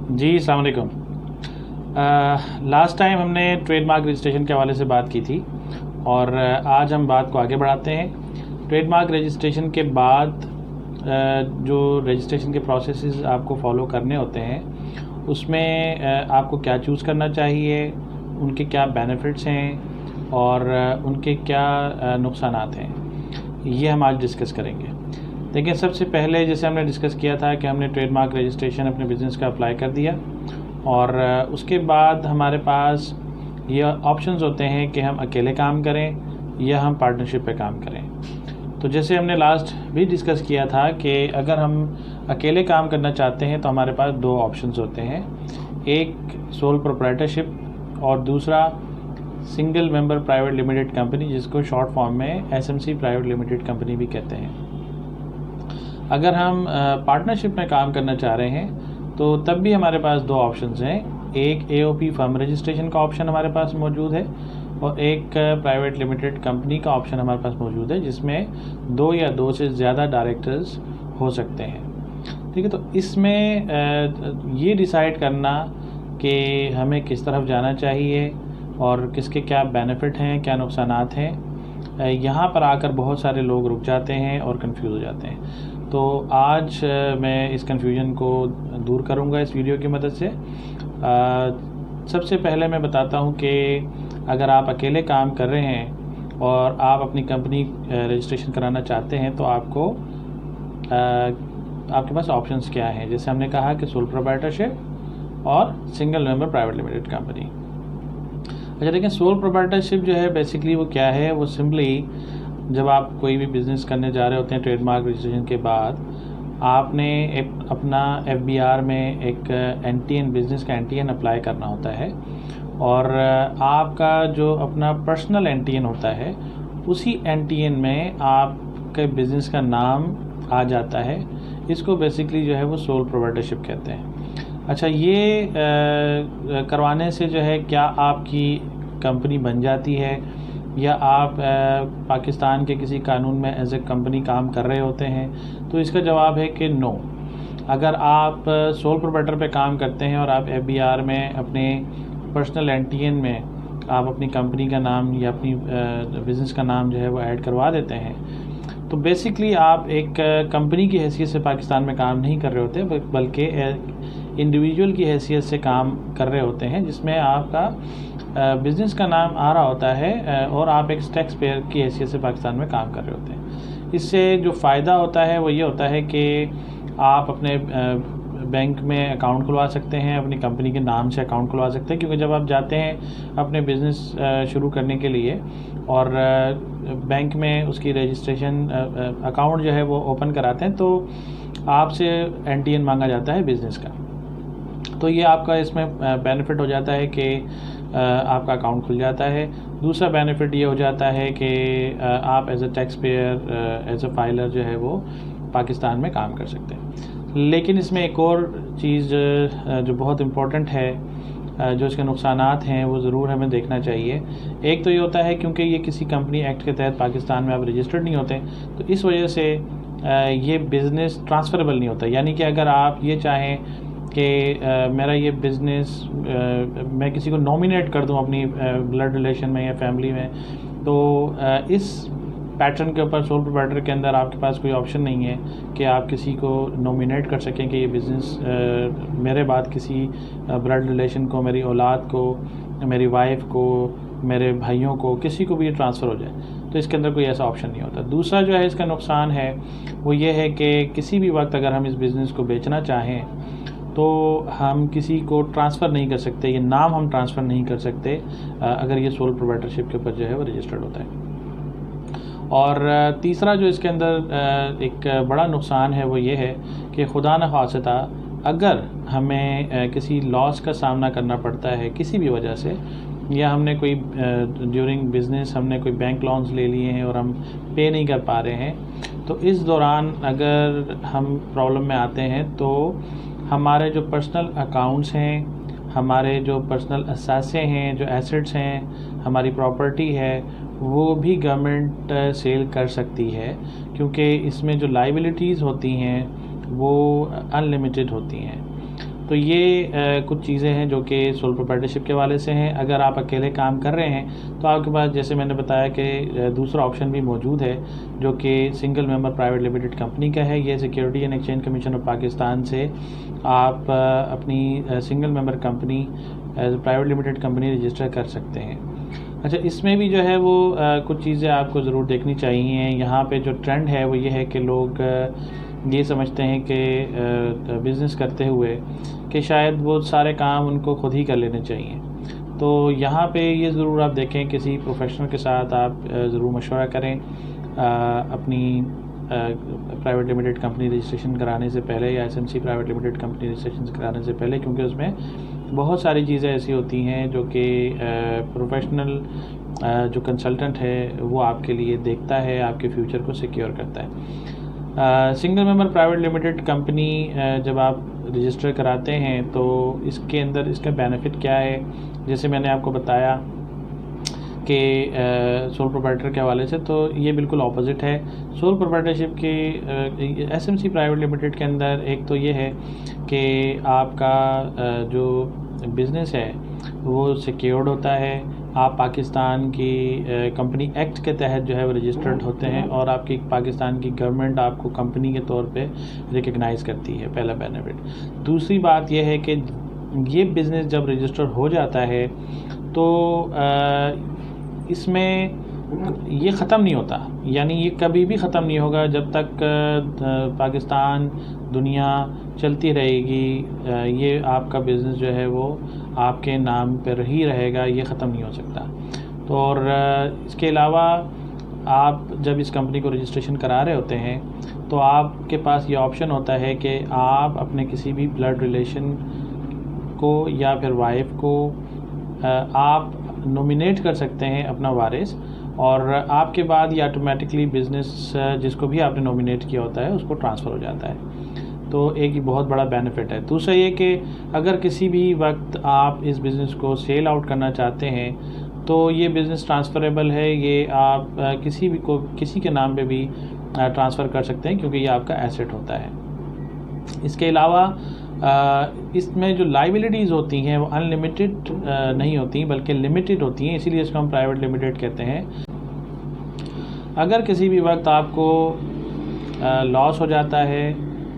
जी अस्सलाम वालेकुम। Last time हमने ट्रेडमार्क रजिस्ट्रेशन के हवाले से बात की थी और आज हम बात को आगे बढ़ाते हैं। ट्रेडमार्क रजिस्ट्रेशन के बाद जो रजिस्ट्रेशन के प्रोसेसेस आपको फॉलो करने होते हैं उसमें आपको क्या चूज़ करना चाहिए, उनके क्या बेनिफिट्स हैं और उनके क्या नुकसानात हैं, ये हम आज डिस्कस करेंगे। देखिए, सबसे पहले जैसे हमने डिस्कस किया था कि हमने ट्रेडमार्क रजिस्ट्रेशन अपने बिज़नेस का अप्लाई कर दिया और उसके बाद हमारे पास ये ऑप्शंस होते हैं कि हम अकेले काम करें या हम पार्टनरशिप पे काम करें। तो जैसे हमने लास्ट भी डिस्कस किया था कि अगर हम अकेले काम करना चाहते हैं तो हमारे पास दो ऑप्शंस होते हैं, एक सोल प्रोप्राइटरशिप और दूसरा single member private limited company, जिसको शॉर्ट फॉर्म में एसएमसी प्राइवेट लिमिटेड कंपनी भी कहते हैं। अगर हम पार्टनरशिप में काम करना चाह रहे हैं तो तब भी हमारे पास दो ऑप्शंस हैं, एक एओपी फर्म रजिस्ट्रेशन का ऑप्शन हमारे पास मौजूद है और एक प्राइवेट लिमिटेड कंपनी का ऑप्शन हमारे पास मौजूद है, जिसमें दो या दो से ज़्यादा डायरेक्टर्स हो सकते हैं। ठीक है, तो इसमें ये डिसाइड करना कि हमें किस तरफ जाना चाहिए और किसके क्या बेनिफिट हैं, क्या नुकसानात हैं, यहाँ पर आकर बहुत सारे लोग रुक जाते हैं और कंफ्यूज हो जाते हैं। तो आज मैं इस कन्फ्यूजन को दूर करूँगा इस वीडियो की मदद से। सबसे पहले मैं बताता हूँ कि अगर आप अकेले काम कर रहे हैं और आप अपनी कंपनी रजिस्ट्रेशन कराना चाहते हैं तो आपके पास ऑप्शंस क्या हैं। जैसे हमने कहा कि सोल प्रोप्राइटरशिप और single member private limited company. अच्छा, देखिए, सोल प्रोप्राइटरशिप जो है बेसिकली वो क्या है, वो सिंपली जब आप कोई भी बिज़नेस करने जा रहे होते हैं ट्रेडमार्क रजिस्ट्रेशन के बाद, आपने अपना एफबीआर में एक एनटीएन बिज़नेस का एनटीएन अप्लाई करना होता है और आपका जो अपना पर्सनल एनटीएन होता है उसी एनटीएन में आपके बिज़नेस का नाम आ जाता है। इसको बेसिकली जो है वो सोल प्रोप्राइटरशिप कहते हैं। अच्छा, ये करवाने से जो है क्या आपकी कंपनी बन जाती है या आप पाकिस्तान के किसी कानून में एज ए कंपनी काम कर रहे होते हैं, तो इसका जवाब है कि नो। अगर आप सोल प्रोप्राइटर पे काम करते हैं और आप एफबीआर में अपने पर्सनल एनटीएन में आप अपनी कंपनी का नाम या अपनी बिज़नेस का नाम जो है वो ऐड करवा देते हैं, तो बेसिकली आप एक कंपनी की हैसियत से पाकिस्तान में काम नहीं कर रहे होते, बल्कि इंडिविजुअल की हैसियत से काम कर रहे होते हैं, जिसमें आपका बिज़नेस का नाम आ रहा होता है और आप एक टैक्स पेयर की हैसियत से पाकिस्तान में काम कर रहे होते हैं। इससे जो फ़ायदा होता है वो ये होता है कि आप अपने बैंक में अकाउंट खुलवा सकते हैं, अपनी कंपनी के नाम से अकाउंट खुलवा सकते हैं, क्योंकि जब आप जाते हैं अपने बिज़नेस शुरू करने के लिए और बैंक में उसकी रजिस्ट्रेशन अकाउंट जो है वो ओपन कराते हैं तो आपसे एनटीएन मांगा जाता है बिज़नेस का। तो ये आपका इसमें बेनिफिट हो जाता है कि आपका अकाउंट खुल जाता है। दूसरा बेनिफिट ये हो जाता है कि आप as a taxpayer, as a filer जो है वो पाकिस्तान में काम कर सकते हैं। लेकिन इसमें एक और चीज़ जो बहुत इम्पोर्टेंट है, जो इसके नुकसानात हैं, वो ज़रूर हमें देखना चाहिए। एक तो ये होता है क्योंकि ये किसी कंपनी एक्ट के तहत पाकिस्तान में आप रजिस्टर्ड नहीं होते, तो इस वजह से ये बिज़नेस ट्रांसफ़रेबल नहीं होता। यानी कि अगर आप ये चाहें कि मेरा ये बिज़नेस मैं किसी को नॉमिनेट कर दूं अपनी ब्लड रिलेशन में या फैमिली में, तो इस पैटर्न के ऊपर सोल प्रोप्राइटर के अंदर आपके पास कोई ऑप्शन नहीं है कि आप किसी को नॉमिनेट कर सकें कि ये बिज़नेस मेरे बाद किसी ब्लड रिलेशन को, मेरी औलाद को, मेरी वाइफ को, मेरे भाइयों को, किसी को भी ये ट्रांसफ़र हो जाए। तो इसके अंदर कोई ऐसा ऑप्शन नहीं होता। दूसरा जो है इसका नुकसान है वो ये है कि किसी भी वक्त अगर हम इस बिज़नेस को बेचना चाहें तो हम किसी को ट्रांसफ़र नहीं कर सकते, ये नाम हम ट्रांसफ़र नहीं कर सकते अगर ये सोल प्रोप्राइटरशिप के ऊपर जो है वो रजिस्टर्ड होता है। और तीसरा जो इसके अंदर एक बड़ा नुकसान है वो ये है कि खुदा न खास्ता अगर हमें किसी लॉस का सामना करना पड़ता है किसी भी वजह से, या हमने कोई ड्यूरिंग बिज़नेस हमने कोई बैंक लोन्स ले लिए हैं और हम पे नहीं कर पा रहे हैं, तो इस दौरान अगर हम प्रॉब्लम में आते हैं तो हमारे जो पर्सनल अकाउंट्स हैं, हमारे जो पर्सनल असासे हैं, जो एसेट्स हैं, हमारी प्रॉपर्टी है, वो भी गवर्नमेंट सेल कर सकती है, क्योंकि इसमें जो लाइबिलिटीज़ होती हैं वो अनलिमिटेड होती हैं। तो ये कुछ चीज़ें हैं जो कि सोल प्रोप्राइटरशिप के वाले से हैं। अगर आप अकेले काम कर रहे हैं तो आपके पास, जैसे मैंने बताया कि दूसरा ऑप्शन भी मौजूद है जो कि single member private limited company का है। ये security and exchange commission of Pakistan से आप अपनी single member company as private limited company register कर सकते हैं। अच्छा, इसमें भी जो है वो कुछ चीज़ें आपको ज़रूर देखनी चाहिए। यहाँ पे जो ट्रेंड है वो ये है कि लोग ये समझते हैं कि बिज़नेस करते हुए कि शायद वो सारे काम उनको खुद ही कर लेने चाहिए। तो यहाँ पे ये ज़रूर आप देखें, किसी प्रोफेशनल के साथ आप ज़रूर मशवरा करें अपनी प्राइवेट लिमिटेड कंपनी रजिस्ट्रेशन कराने से पहले या SMC private limited company registration कराने से पहले, क्योंकि उसमें बहुत सारी चीज़ें ऐसी होती हैं जो कि प्रोफेशनल जो कंसल्टेंट है वो आपके लिए देखता है, आपके फ्यूचर को सिक्योर करता है। Single member private limited company जब आप रजिस्टर कराते हैं तो इसके अंदर इसका बेनिफिट क्या है, जैसे मैंने आपको बताया कि सोल प्रोप्राइटर के हवाले से, तो ये बिल्कुल ऑपोजिट है। सोल प्रोप्राइटरशिप के एसएमसी प्राइवेट लिमिटेड के अंदर एक तो ये है कि आपका जो बिज़नेस है वो सिक्योर्ड होता है। आप पाकिस्तान की कंपनी एक्ट के तहत जो है वो रजिस्टर्ड होते हैं और आपकी पाकिस्तान की गवर्नमेंट आपको कंपनी के तौर पे रिकग्नाइज़ करती है, पहला बेनिफिट। दूसरी बात यह है कि ये बिज़नेस जब रजिस्टर हो जाता है तो इसमें ये ख़त्म नहीं होता, यानी ये कभी भी ख़त्म नहीं होगा जब तक पाकिस्तान दुनिया चलती रहेगी। ये आपका बिज़नेस जो है वो आपके नाम पर ही रहेगा, ये ख़त्म नहीं हो सकता। तो और इसके अलावा आप जब इस कंपनी को रजिस्ट्रेशन करा रहे होते हैं तो आपके पास ये ऑप्शन होता है कि आप अपने किसी भी ब्लड रिलेशन को या फिर वाइफ को आप नॉमिनेट कर सकते हैं अपना वारिस, और आपके बाद ये ऑटोमेटिकली बिज़नेस जिसको भी आपने नॉमिनेट किया होता है उसको ट्रांसफ़र हो जाता है। तो एक बहुत बड़ा बेनिफिट है। दूसरा ये कि अगर किसी भी वक्त आप इस बिज़नेस को सेल आउट करना चाहते हैं तो ये बिज़नेस ट्रांसफ़रेबल है, ये आप किसी के नाम पे भी ट्रांसफ़र कर सकते हैं क्योंकि ये आपका एसेट होता है। इसके अलावा इसमें जो लाइबिलिटीज़ होती हैं वो अनलिमिटेड नहीं होती बल्कि लिमिटेड होती हैं, इसीलिए इसको हम प्राइवेट लिमिटेड कहते हैं। अगर किसी भी वक्त आपको लॉस हो जाता है,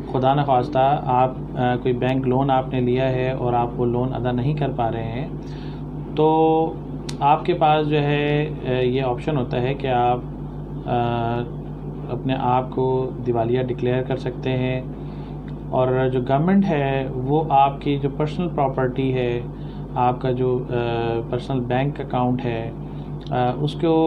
खुदा न खास्ता आप कोई बैंक लोन आपने लिया है और आप वो लोन अदा नहीं कर पा रहे हैं, तो आपके पास जो है ये ऑप्शन होता है कि आप अपने आप को दिवालिया डिक्लेयर कर सकते हैं, और जो गवर्नमेंट है वो आपकी जो पर्सनल प्रॉपर्टी है, आपका जो पर्सनल बैंक अकाउंट है उसको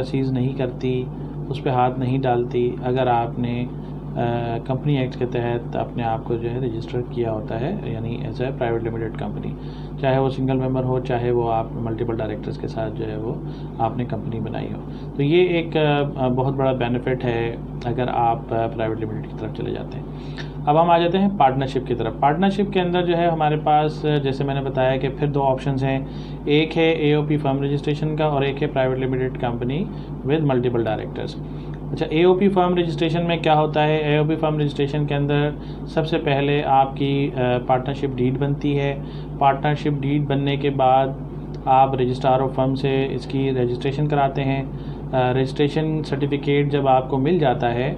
सीज़ नहीं करती, उस पर हाथ नहीं डालती अगर आपने कंपनी एक्ट के तहत अपने आप को जो है रजिस्टर किया होता है, यानी as a private limited company, चाहे वो सिंगल मेंबर हो चाहे वो आप मल्टीपल डायरेक्टर्स के साथ जो है वो आपने कंपनी बनाई हो। तो ये एक बहुत बड़ा बेनिफिट है अगर आप प्राइवेट लिमिटेड की तरफ चले जाते हैं। अब हम आ जाते हैं पार्टनरशिप की तरफ। पार्टनरशिप के अंदर जो है हमारे पास, जैसे मैंने बताया कि फिर दो ऑप्शंस हैं, एक है एओपी फर्म रजिस्ट्रेशन का और एक है private limited company with multiple directors. अच्छा, एओपी फर्म रजिस्ट्रेशन में क्या होता है? एओपी फर्म रजिस्ट्रेशन के अंदर सबसे पहले आपकी पार्टनरशिप डीड बनती है। पार्टनरशिप डीड बनने के बाद आप रजिस्ट्रार ऑफ फर्म से इसकी रजिस्ट्रेशन कराते हैं। रजिस्ट्रेशन सर्टिफिकेट जब आपको मिल जाता है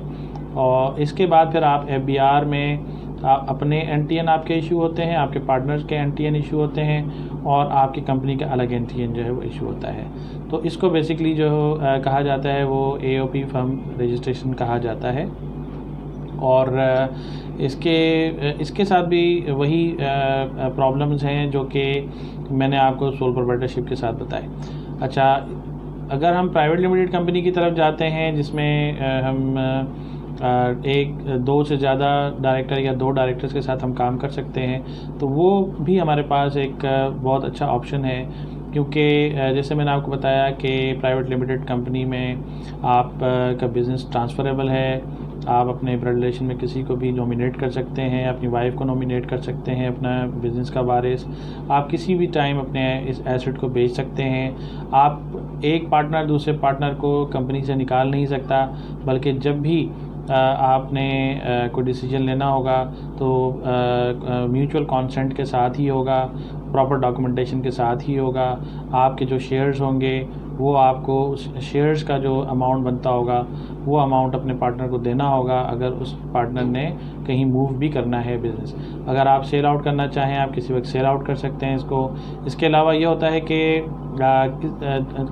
और इसके बाद फिर आप एफबीआर में अपने एनटीएन आपके इशू होते हैं, आपके पार्टनर्स के एनटीएन इशू होते हैं और आपकी कंपनी का अलग एनटीएन जो है वो इशू होता है। तो इसको बेसिकली जो कहा जाता है वो एओपी फर्म रजिस्ट्रेशन कहा जाता है। और इसके साथ भी वही प्रॉब्लम्स हैं जो कि मैंने आपको सोल प्रोप्राइटरशिप के साथ बताए। अच्छा, अगर हम प्राइवेट लिमिटेड कंपनी की तरफ जाते हैं जिसमें हम दो से ज़्यादा डायरेक्टर या दो डायरेक्टर्स के साथ हम काम कर सकते हैं, तो वो भी हमारे पास एक बहुत अच्छा ऑप्शन है, क्योंकि जैसे मैंने आपको बताया कि प्राइवेट लिमिटेड कंपनी में आप का बिज़नेस ट्रांसफ़रेबल है। आप अपने ब्लड रिलेशन में किसी को भी नॉमिनेट कर सकते हैं, अपनी वाइफ को नॉमिनेट कर सकते हैं अपना बिज़नेस का वारिस। आप किसी भी टाइम अपने इस एसेट को बेच सकते हैं। आप एक पार्टनर दूसरे पार्टनर को कंपनी से निकाल नहीं सकता, बल्कि जब भी आपने कोई डिसीजन लेना होगा तो म्यूचुअल कॉन्सेंट के साथ ही होगा, प्रॉपर डॉक्यूमेंटेशन के साथ ही होगा। आपके जो शेयर्स होंगे वो आपको शेयर्स का जो अमाउंट बनता होगा वो अमाउंट अपने पार्टनर को देना होगा, अगर उस पार्टनर ने कहीं मूव भी करना है बिज़नेस। अगर आप सेल आउट करना चाहें आप किसी वक्त सेल आउट कर सकते हैं इसको। इसके अलावा ये होता है कि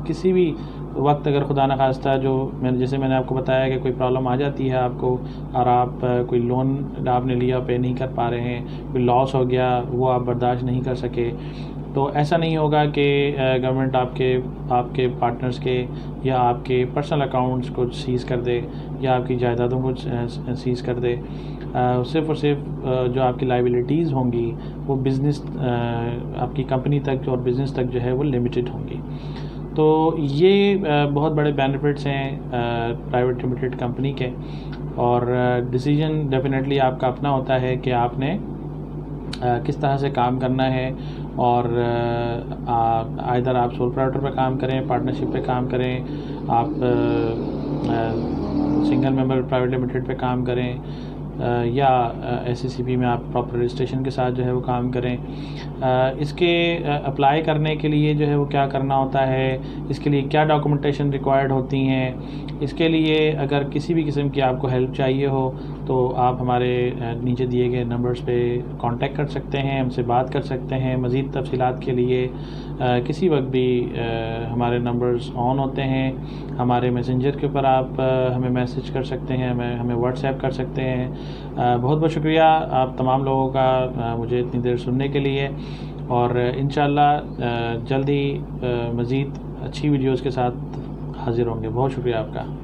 किसी भी वक्त अगर खुदा न खास्ता जैसे मैंने आपको बताया कि कोई प्रॉब्लम आ जाती है आपको और आप कोई लोन आपने लिया पे नहीं कर पा रहे हैं, कोई लॉस हो गया वो आप बर्दाश्त नहीं कर सके, तो ऐसा नहीं होगा कि गवर्नमेंट आपके पार्टनर्स के या आपके पर्सनल अकाउंट्स को सीज़ कर दे या आपकी जायदादों को सीज़ कर दे। सिर्फ़ और सिर्फ जो आपकी लाइबिलिटीज़ होंगी वो बिज़नेस आपकी कंपनी तक और बिज़नेस तक जो है वो लिमिटेड होंगी। तो ये बहुत बड़े बेनिफिट्स हैं प्राइवेट लिमिटेड कंपनी के। और डिसीजन डेफिनेटली आपका अपना होता है कि आपने किस तरह से काम करना है। और आइदर आप सोल प्रोप्राइटर पे काम करें, पार्टनरशिप पे काम करें, आप सिंगल मेंबर प्राइवेट लिमिटेड पे काम करें, या SECP में आप प्रॉपर रजिस्ट्रेशन के साथ जो है वो काम करें। इसके अप्लाई करने के लिए जो है वो क्या करना होता है, इसके लिए क्या डॉक्यूमेंटेशन रिक्वायर्ड होती हैं, इसके लिए अगर किसी भी किस्म की आपको हेल्प चाहिए हो तो आप हमारे नीचे दिए गए नंबर्स पे कांटेक्ट कर सकते हैं, हमसे बात कर सकते हैं। मज़ीद तफसीलात के लिए किसी वक्त भी हमारे नंबर्स ऑन होते हैं। हमारे मैसेंजर के ऊपर आप हमें मैसेज कर सकते हैं, हमें व्हाट्सएप कर सकते हैं। बहुत बहुत शुक्रिया आप तमाम लोगों का मुझे इतनी देर सुनने के लिए। और इंशाअल्लाह जल्दी मज़ीद अच्छी वीडियोज़ के साथ हाज़िर होंगे। बहुत शुक्रिया आपका।